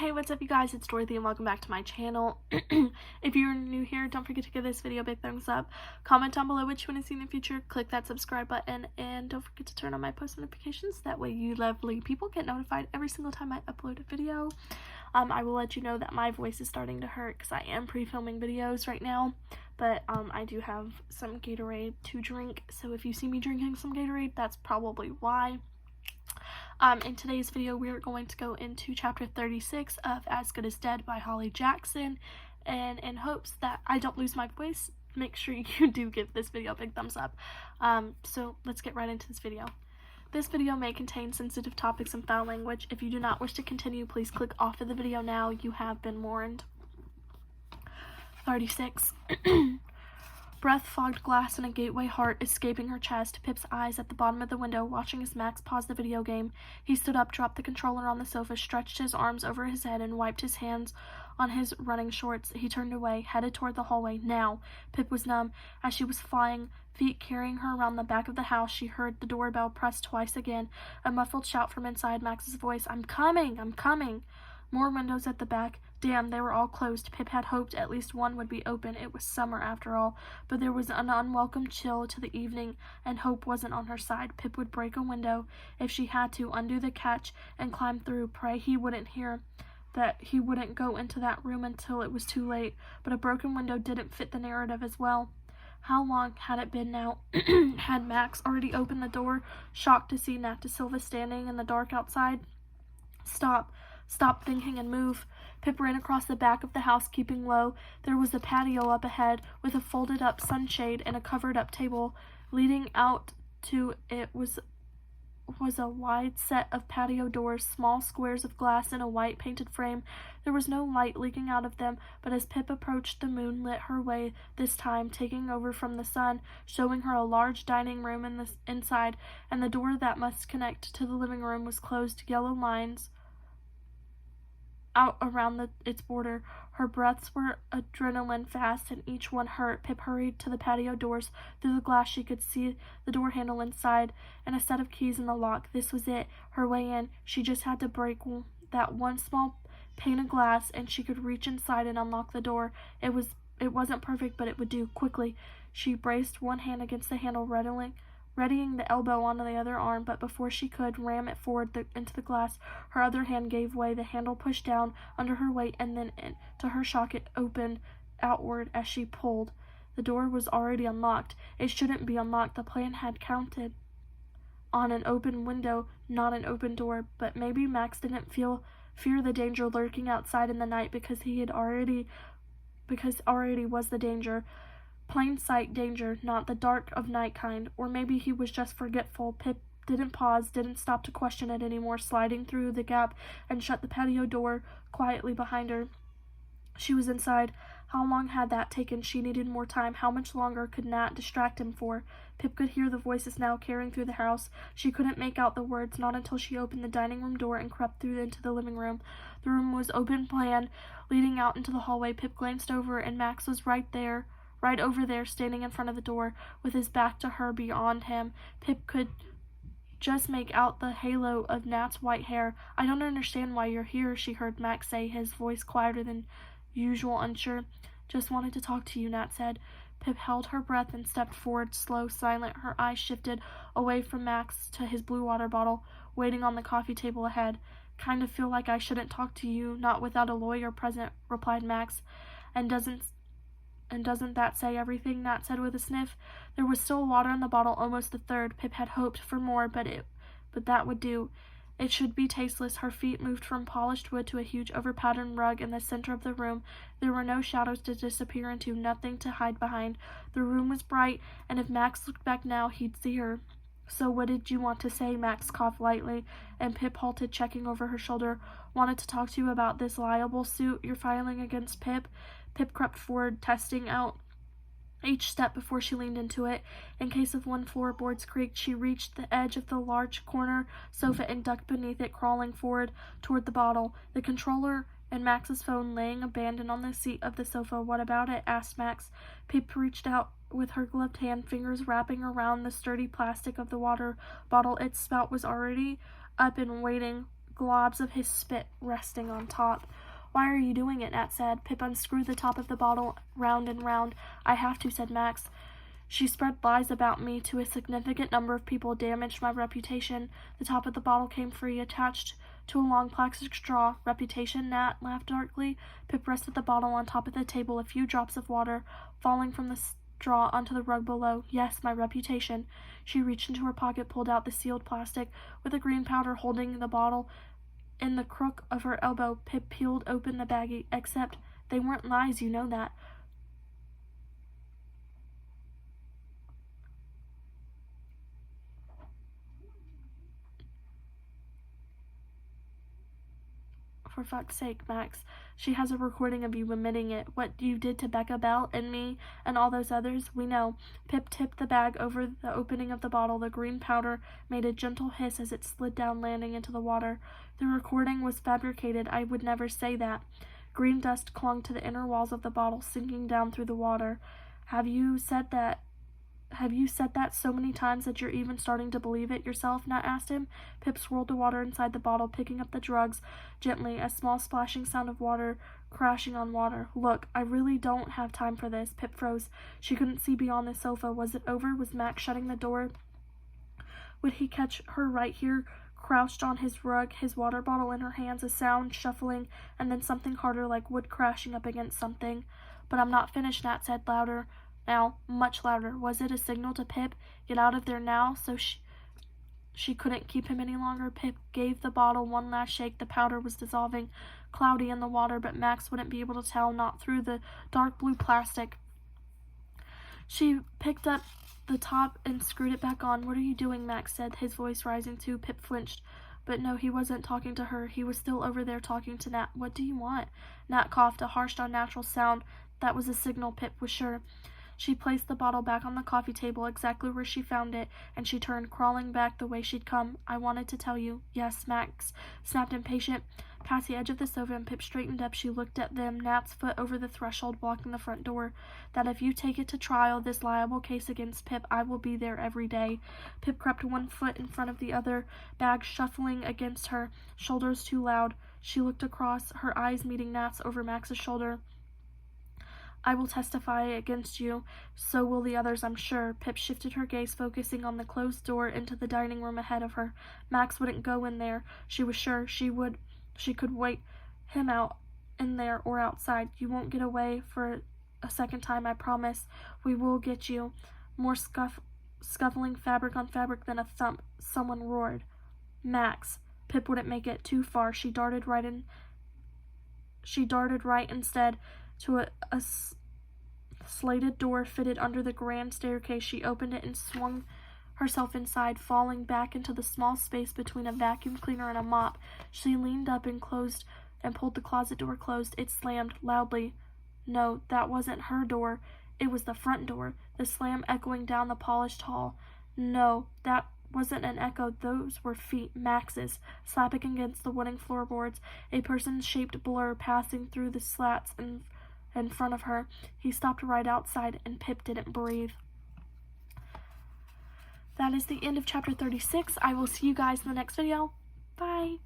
Hey, what's up you guys? It's Dorothy and welcome back to my channel. If you're new here, don't forget to give this video a big thumbs up. Comment down below what you want to see in the future. Click that subscribe button and don't forget to turn on my post notifications. That way you lovely people get notified every single time I upload a video. I will let you know that my voice is starting to hurt because I am pre-filming videos right now. But I do have some Gatorade to drink. So if you see me drinking some Gatorade, that's probably why. In today's video, we are going to go into chapter 36 of As Good as Dead by Holly Jackson, and in hopes that I don't lose my voice, make sure you do give this video a big thumbs up. So let's get right into this video. This video may contain sensitive topics and foul language. If you do not wish to continue, please click off of the video now. You have been warned. 36. Breath-fogged glass and a gateway heart escaping her chest, Pip's eyes at the bottom of the window, watching as Max paused the video game. He stood up, dropped the controller on the sofa, stretched his arms over his head, and wiped his hands on his running shorts. He turned away, headed toward the hallway. Now, Pip was numb. As she was flying, feet carrying her around the back of the house, she heard the doorbell pressed twice again. A muffled shout from inside, Max's voice, "I'm coming! I'm coming!" More windows at the back. Damn, they were all closed. Pip had hoped at least one would be open. It was summer after all, but there was an unwelcome chill to the evening, and hope wasn't on her side. Pip would break a window if she had to, undo the catch, and climb through. Pray he wouldn't hear, that he wouldn't go into that room until it was too late. But a broken window didn't fit the narrative as well. How long had it been now? Had Max already opened the door, shocked to see Nat Da Silva standing in the dark outside? Stop thinking and move. Pip ran across the back of the house, keeping low. There was a patio up ahead, with a folded-up sunshade and a covered-up table. Leading out to it was a wide set of patio doors, small squares of glass in a white painted frame. There was no light leaking out of them, but as Pip approached, the moon lit her way this time, taking over from the sun, showing her a large dining room inside, and the door that must connect to the living room was closed. Yellow lines out around its border. Her breaths were adrenaline fast, and each one hurt. Pip hurried to the patio doors. Through the glass she could see the door handle inside, and a set of keys in the lock. This was it, her way in. She just had to break that one small pane of glass, and she could reach inside and unlock the door. It wasn't perfect, but it would do. Quickly, she braced one hand against the handle, readying the elbow onto the other arm, but before she could ram it forward into the glass, her other hand gave way. The handle pushed down under her weight, and then, to her shock, it opened outward as she pulled. The door was already unlocked. It shouldn't be unlocked. The plan had counted on an open window, not an open door. But maybe Max didn't fear the danger lurking outside in the night because already was the danger. Plain sight danger, not the dark of night kind. Or maybe he was just forgetful. Pip didn't pause, didn't stop to question it anymore, sliding through the gap and shut the patio door quietly behind her. She was inside. How long had that taken? She needed more time. How much longer could Nat distract him for? Pip could hear the voices now carrying through the house. She couldn't make out the words, not until she opened the dining room door and crept through into the living room. The room was open plan, leading out into the hallway. Pip glanced over, and Max was right over there, standing in front of the door, with his back to her beyond him. Pip could just make out the halo of Nat's white hair. "I don't understand why you're here," she heard Max say, his voice quieter than usual, unsure. "Just wanted to talk to you," Nat said. Pip held her breath and stepped forward, slow, silent. Her eyes shifted away from Max to his blue water bottle, waiting on the coffee table ahead. "Kind of feel like I shouldn't talk to you, not without a lawyer present," replied Max. And doesn't that say everything?" Nat said with a sniff. There was still water in the bottle, almost a third. Pip had hoped for more, but that would do. It should be tasteless. Her feet moved from polished wood to a huge over-patterned rug in the center of the room. There were no shadows to disappear into, nothing to hide behind. The room was bright, and if Max looked back now, he'd see her. "So what did you want to say?" Max coughed lightly, and Pip halted, checking over her shoulder. "Wanted to talk to you about this libel suit you're filing against Pip." Pip crept forward, testing out each step before she leaned into it. In case of one floorboards creaked, she reached the edge of the large corner sofa and ducked beneath it, crawling forward toward the bottle. The controller and Max's phone laying abandoned on the seat of the sofa. "What about it?" asked Max. Pip reached out with her gloved hand, fingers wrapping around the sturdy plastic of the water bottle. Its spout was already up and waiting globs of his spit resting on top. Why are you doing it? Nat said. Pip unscrewed the top of the bottle round and round. I have to, said Max. She spread lies about me to a significant number of people, damaged my reputation. The top of the bottle came free, attached to a long plastic straw. Reputation? Nat laughed darkly. Pip rested the bottle on top of the table, a few drops of water falling from the straw onto the rug below. Yes, my reputation. She reached into her pocket, pulled out the sealed plastic with the green powder, holding the bottle in the crook of her elbow. Pip peeled open the baggie. Except they weren't lies, you know that. For fuck's sake, Max. She has a recording of you admitting it. What you did to Becca Bell and me and all those others, we know. Pip tipped the bag over the opening of the bottle. The green powder made a gentle hiss as it slid down, landing into the water. The recording was fabricated. I would never say that. Green dust clung to the inner walls of the bottle, sinking down through the water. Have you said that so many times that you're even starting to believe it yourself? Nat asked him. Pip swirled the water inside the bottle, picking up the drugs gently, a small splashing sound of water crashing on water. Look, I really don't have time for this. Pip froze. She couldn't see beyond the sofa. Was it over? Was Max shutting the door? Would he catch her right here, crouched on his rug, his water bottle in her hands, a sound, shuffling, and then something harder, like wood crashing up against something? But I'm not finished, Nat said, louder. Now, much louder. Was it a signal to Pip? Get out of there now, so she couldn't keep him any longer. Pip gave the bottle one last shake. The powder was dissolving, cloudy in the water, but Max wouldn't be able to tell, not through the dark blue plastic. She picked up the top and screwed it back on. What are you doing? Max said, his voice rising too. Pip flinched. But no, he wasn't talking to her. He was still over there talking to Nat. What do you want? Nat coughed, a harsh, unnatural sound. That was a signal, Pip was sure. She placed the bottle back on the coffee table, exactly where she found it, and she turned, crawling back the way she'd come. I wanted to tell you. Yes, Max snapped, impatient. Past the edge of the sofa, and Pip straightened up. She looked at them, Nat's foot over the threshold, blocking the front door. That if you take it to trial, this liable case against Pip, I will be there every day. Pip crept one foot in front of the other, bag shuffling against her, shoulders too loud. She looked across, her eyes meeting Nat's over Max's shoulder. I will testify against you. So will the others, I'm sure. Pip shifted her gaze, focusing on the closed door into the dining room ahead of her. Max wouldn't go in there. She was sure she could wait him out in there or outside. You won't get away for a second time, I promise. We will get you. More scuffling, fabric on fabric, then a thump. Someone roared. Max. Pip wouldn't make it too far. She darted right instead to a slated door fitted under the grand staircase. She opened it and swung herself inside, falling back into the small space between a vacuum cleaner and a mop. She leaned up and pulled the closet door closed. It slammed loudly. No, that wasn't her door. It was the front door, the slam echoing down the polished hall. No, that wasn't an echo. Those were feet, Max's, slapping against the wooden floorboards, a person-shaped blur passing through the slats in front of her. He stopped right outside, and Pip didn't breathe. That is the end of chapter 36. I will see you guys in the next video. Bye.